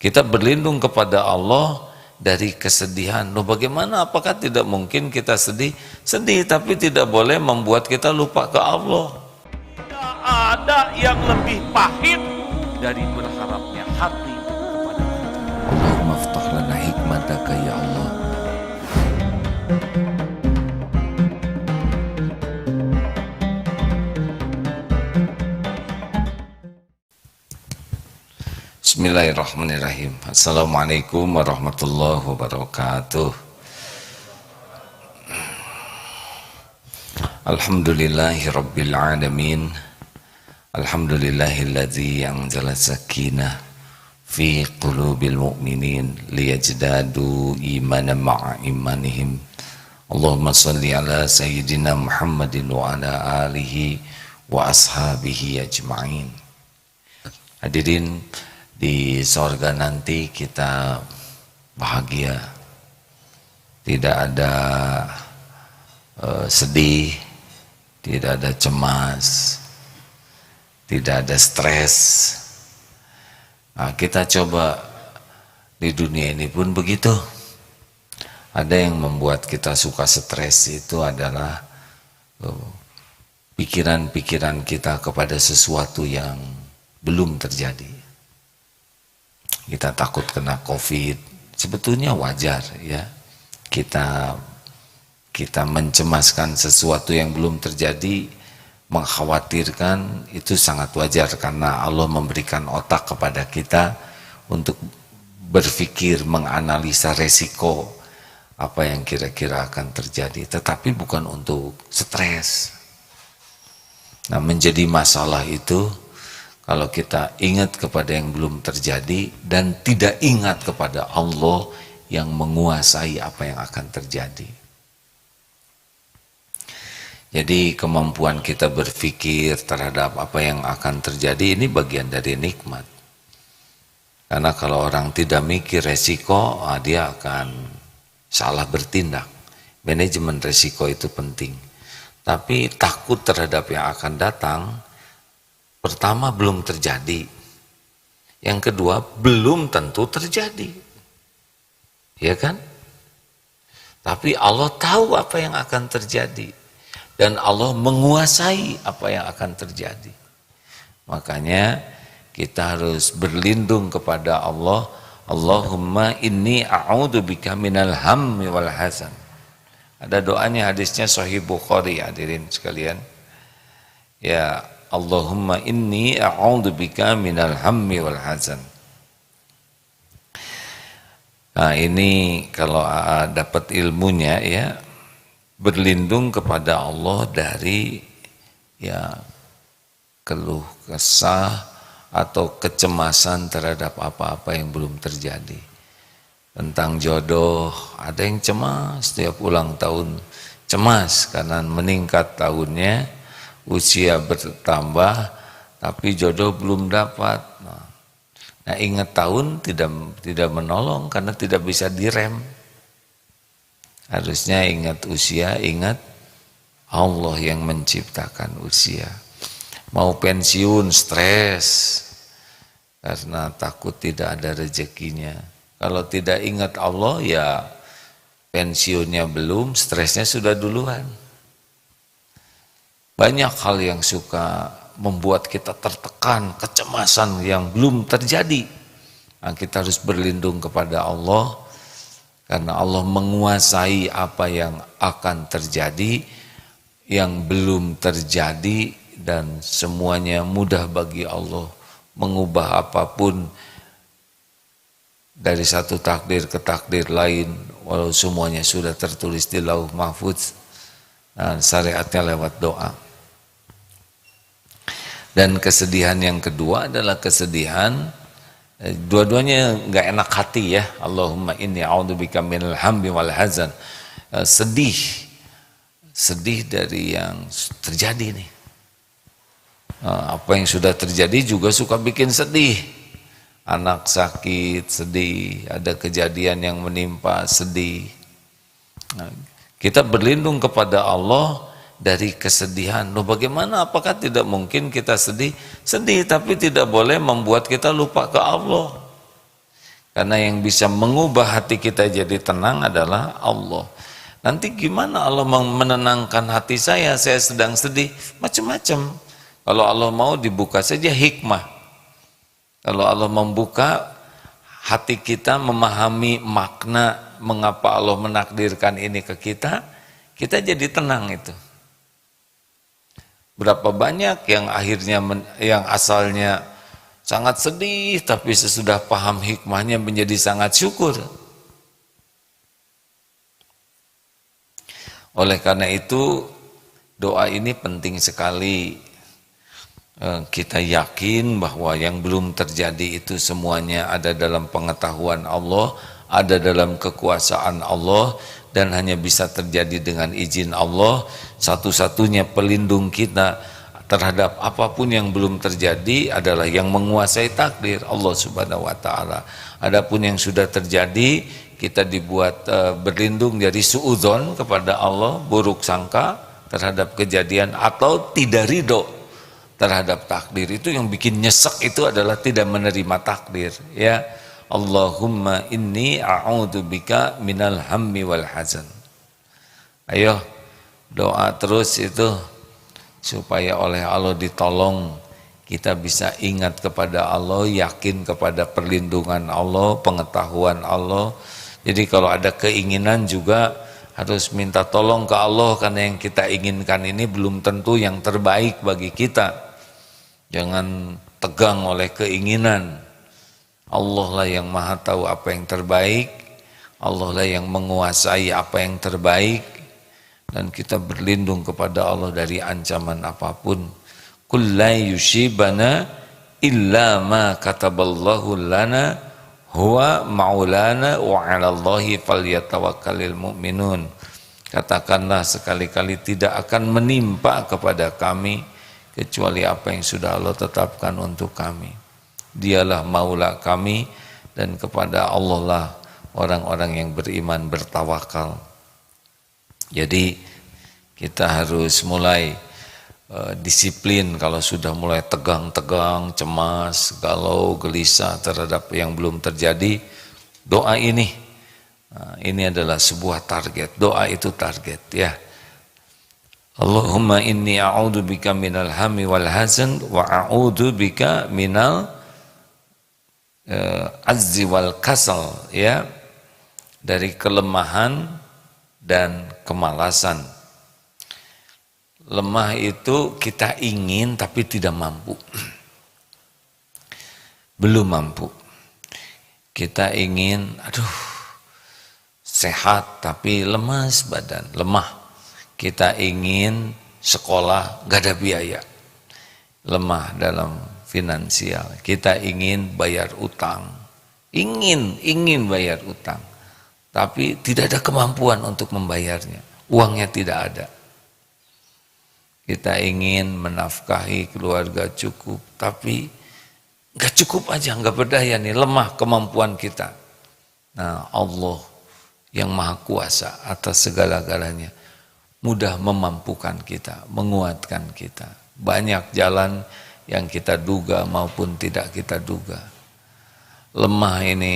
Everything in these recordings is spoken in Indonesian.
Kita berlindung kepada Allah dari kesedihan. Loh, bagaimana, apakah tidak mungkin kita sedih? Sedih, tapi tidak boleh membuat kita lupa ke Allah. Tidak ada yang lebih pahit dari berharapnya hati kepada kita. Allahumma aftah lana hikmataka ya Allah. Bismillahirrahmanirrahim. Assalamualaikum warahmatullahi wabarakatuh. Alhamdulillahi rabbil alamin. Alhamdulillahilladzi anzala sakinah fi qulubil mu'minin liyajdadu imanan ma'a imanihim. Allahumma salli ala sayyidina Muhammadin wa ala alihi wa ashabihi ajma'in. Hadirin, di sorga nanti kita bahagia, tidak ada sedih, tidak ada cemas, tidak ada stres. Nah, kita coba di dunia ini pun begitu. Ada yang membuat kita suka stres, itu adalah pikiran-pikiran kita kepada sesuatu yang belum terjadi. Kita takut kena COVID, sebetulnya wajar ya. Kita mencemaskan sesuatu yang belum terjadi, mengkhawatirkan, itu sangat wajar karena Allah memberikan otak kepada kita untuk berpikir, menganalisa resiko apa yang kira-kira akan terjadi, tetapi bukan untuk stres. Nah, menjadi masalah itu kalau kita ingat kepada yang belum terjadi dan tidak ingat kepada Allah yang menguasai apa yang akan terjadi. Jadi kemampuan kita berpikir terhadap apa yang akan terjadi ini bagian dari nikmat. Karena kalau orang tidak mikir resiko, dia akan salah bertindak. Manajemen resiko itu penting. Tapi takut terhadap yang akan datang, pertama belum terjadi, yang kedua belum tentu terjadi, ya kan? Tapi Allah tahu apa yang akan terjadi dan Allah menguasai apa yang akan terjadi. Makanya kita harus berlindung kepada Allah. Allahumma inni a'udzubika minal hammi wal hazan. Ada doanya, hadisnya Sahih Bukhari, hadirin sekalian. Ya, Allahumma inni a'udzubika minal hammi wal hazan. Nah, ini kalau dapat ilmunya ya, berlindung kepada Allah dari ya keluh kesah atau kecemasan terhadap apa-apa yang belum terjadi. Tentang jodoh, ada yang cemas setiap ulang tahun, cemas karena meningkat tahunnya, usia bertambah, tapi jodoh belum dapat. Nah, ingat tahun tidak menolong karena tidak bisa direm. Harusnya ingat usia, ingat Allah yang menciptakan usia. Mau pensiun, stres karena takut tidak ada rezekinya. Kalau tidak ingat Allah, ya pensiunnya belum, stresnya sudah duluan. Banyak hal yang suka membuat kita tertekan, kecemasan yang belum terjadi. Nah, kita harus berlindung kepada Allah, karena Allah menguasai apa yang akan terjadi, yang belum terjadi, dan semuanya mudah bagi Allah mengubah apapun dari satu takdir ke takdir lain, walau semuanya sudah tertulis di Lauh Mahfuz. Nah, syariatnya lewat doa. Dan kesedihan yang kedua adalah kesedihan, dua-duanya nggak enak hati ya. Allahumma inni a'udzubika minal hammi wal hazan. Sedih dari yang terjadi nih. Apa yang sudah terjadi juga suka bikin sedih. Anak sakit, sedih. Ada kejadian yang menimpa, sedih. Nah, kita berlindung kepada Allah dari kesedihan. Loh, bagaimana, apakah tidak mungkin kita sedih? Sedih, tapi tidak boleh membuat kita lupa ke Allah. Karena yang bisa mengubah hati kita jadi tenang adalah Allah. Nanti gimana Allah menenangkan hati saya sedang sedih? Macam-macam. Kalau Allah mau dibuka saja hikmah. Kalau Allah membuka hati kita memahami makna mengapa Allah menakdirkan ini ke kita, kita jadi tenang itu. Berapa banyak yang akhirnya yang asalnya sangat sedih, tapi sesudah paham hikmahnya menjadi sangat syukur. Oleh karena itu, doa ini penting sekali. Kita yakin bahwa yang belum terjadi itu semuanya ada dalam pengetahuan Allah, ada dalam kekuasaan Allah, dan hanya bisa terjadi dengan izin Allah. Satu-satunya pelindung kita terhadap apapun yang belum terjadi adalah yang menguasai takdir, Allah Subhanahu wa taala. Adapun yang sudah terjadi, kita dibuat berlindung dari suudzon kepada Allah, buruk sangka terhadap kejadian atau tidak ridho terhadap takdir. Itu yang bikin nyesek itu adalah tidak menerima takdir, ya. Allahumma inni a'udzubika minal hammi wal hazan. Ayo doa terus itu supaya oleh Allah ditolong, kita bisa ingat kepada Allah, yakin kepada perlindungan Allah, pengetahuan Allah. Jadi kalau ada keinginan juga harus minta tolong ke Allah, karena yang kita inginkan ini belum tentu yang terbaik bagi kita. Jangan tegang oleh keinginan. Allah lah yang maha tahu apa yang terbaik, Allah lah yang menguasai apa yang terbaik, dan kita berlindung kepada Allah dari ancaman apapun. Qul la yusibana illa ma kataballahu lana huwa maulana wa 'alallahi falyatawakkalul mu'minun. Katakanlah sekali-kali tidak akan menimpa kepada kami kecuali apa yang sudah Allah tetapkan untuk kami. Dialah maula kami, dan kepada Allah lah orang-orang yang beriman bertawakal. Jadi kita harus mulai disiplin kalau sudah mulai tegang-tegang, cemas, galau, gelisah terhadap yang belum terjadi. Doa ini adalah sebuah target. Doa itu target, ya. Allahumma inni a'udzubika minal hammi wal hazan wa a'udzubika minal azzi wal kasal, ya, dari kelemahan dan kemalasan. Lemah itu kita ingin tapi tidak mampu. Belum mampu. Kita ingin, sehat tapi lemas badan, lemah. Kita ingin sekolah, gak ada biaya, lemah dalam finansial. Kita ingin bayar utang, ingin bayar utang, tapi tidak ada kemampuan untuk membayarnya, uangnya tidak ada. Kita ingin menafkahi keluarga cukup, tapi gak cukup aja, gak berdaya nih, lemah kemampuan kita. Nah, Allah yang maha kuasa atas segala-galanya mudah memampukan kita, menguatkan kita. Banyak jalan yang kita duga maupun tidak kita duga. Lemah ini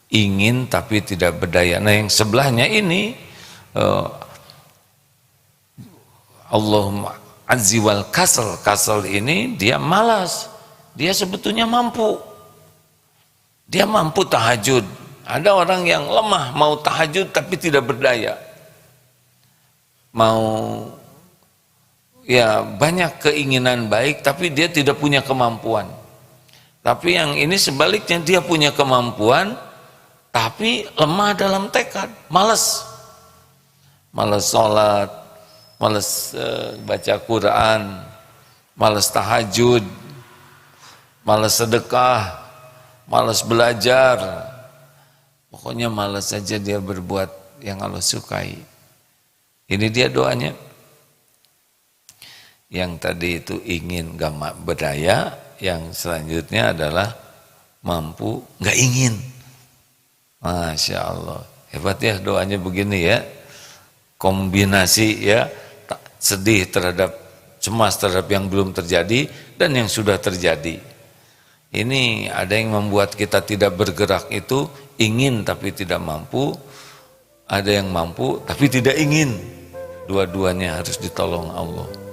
ingin tapi tidak berdaya. Nah, yang sebelahnya ini Allahumma azzi wal kasal. Kasal ini dia malas. Dia sebetulnya mampu. Dia mampu tahajud. Ada orang yang lemah mau tahajud tapi tidak berdaya. Mau ya banyak keinginan baik tapi dia tidak punya kemampuan. Tapi yang ini sebaliknya, dia punya kemampuan tapi lemah dalam tekad, malas sholat, malas baca Quran, malas tahajud, malas sedekah, malas belajar, pokoknya malas saja dia berbuat yang Allah sukai. Ini dia doanya. Yang tadi itu ingin gak berdaya, yang selanjutnya adalah mampu gak ingin. Masya Allah, hebat ya doanya begini ya. Kombinasi ya, sedih terhadap, cemas terhadap yang belum terjadi dan yang sudah terjadi. Ini ada yang membuat kita tidak bergerak itu ingin tapi tidak mampu, ada yang mampu tapi tidak ingin. Dua-duanya harus ditolong Allah.